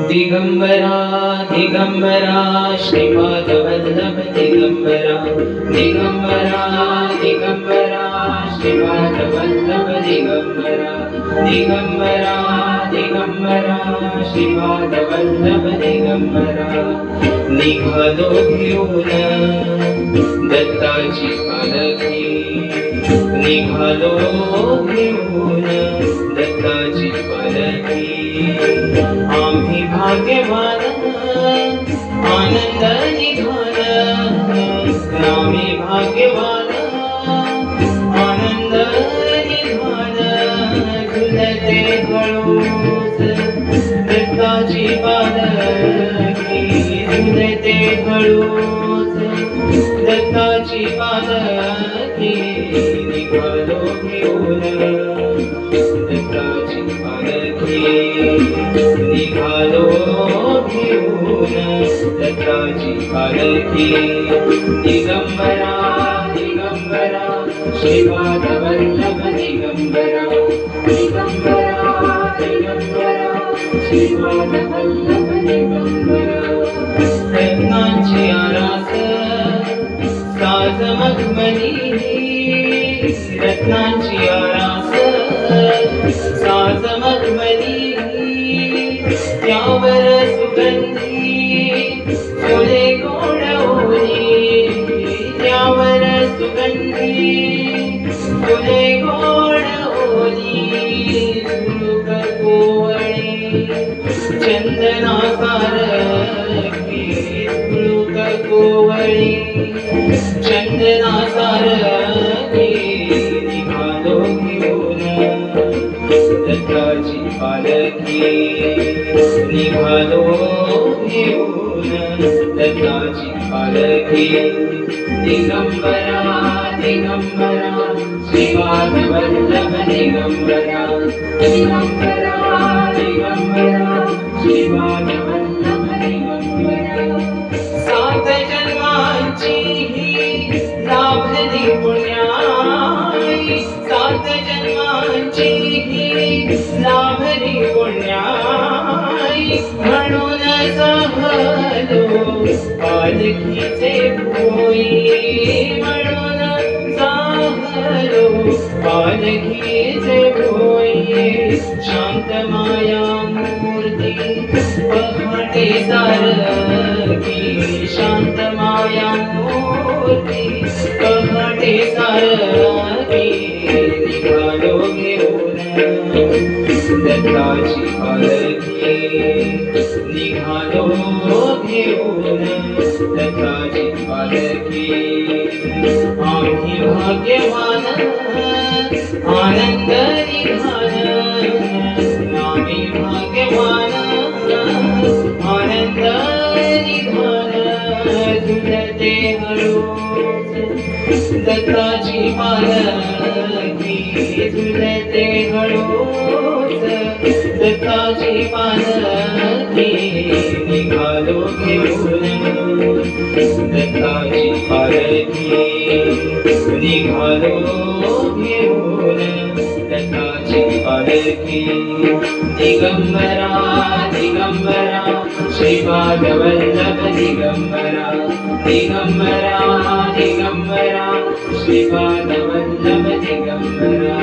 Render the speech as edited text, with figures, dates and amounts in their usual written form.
दिगंबरा दिगंबरा श्रीपादवल्लभ दिगंबरा दिगंबरा दिगंबरा श्रीपादवल्लभ दिगंबरा दिगंबरा दिगंबरा श्रीपादवल्लभ दिगंबरा निघालो घेऊन दत्ताची पालखी निघालो घेऊन दत्ताची पालखी आम्ही भाग्यवान आनंद निघाल आम्ही भाग्यवान आनंद निघाल झुलते हळूच दत्ताची पालखी झुलते हळूच दत्ताची पालखी निघालो घेऊन दत्ताची पालखी निघालो घेऊन दत्ताची पालखी दिगंबरा दिगंबरा श्रीपादवल्लभ दिगंबरा दिगंबरा दिगंबरा श्रीपादवल्लभ दिगंबरा रत्नांची आरास साज मखमली रत्नांची आरास साज मखमली त्यावर सुगंधी फुले गोड ओली त्यावर सुगंधी फुले गोड ओली झुळूक कोवळी चंदना सारखी झुळूक कोवळी चंदना सारखी निघालो घेऊन दत्ताची पालखी निघालो घेऊन दत्ताची पालखी दिगंबरा दिगंबरा श्रीपादवल्लभ दिगंबरा दिगंबरा दिगंबरा श्रीपादवल्लभ दिगंबरा सात जन्मांची ही लाभली पुण्याई सात जन्मांची ही लाभली पुण्याई म्हणून सहलो पालखीचे भोई म्हणून सहलो पालखीचे भोई शांत माया मूर्ती पहाटे सारखी शांत माया मूर्ती पहाटे सारखी निघालो घेऊन दत्ताची पालखी निघालो घेऊन दत्ताची पालखी आम्ही भाग्यवान आनंद निघाल आम्ही भाग्यवान आनंद निघाल झुलते हळूच दत्ताची पालखी झुलते हळूच दत्ताची पालखी निघालो घेऊन दत्ताची पालखी निघालो घेऊन दत्ताची पालखी दिगंबरा दिगंबरा श्रीपादवल्लभ दिगंबरा दिगंबरा दिगंबरा श्रीपादवल्लभ दिगंबरा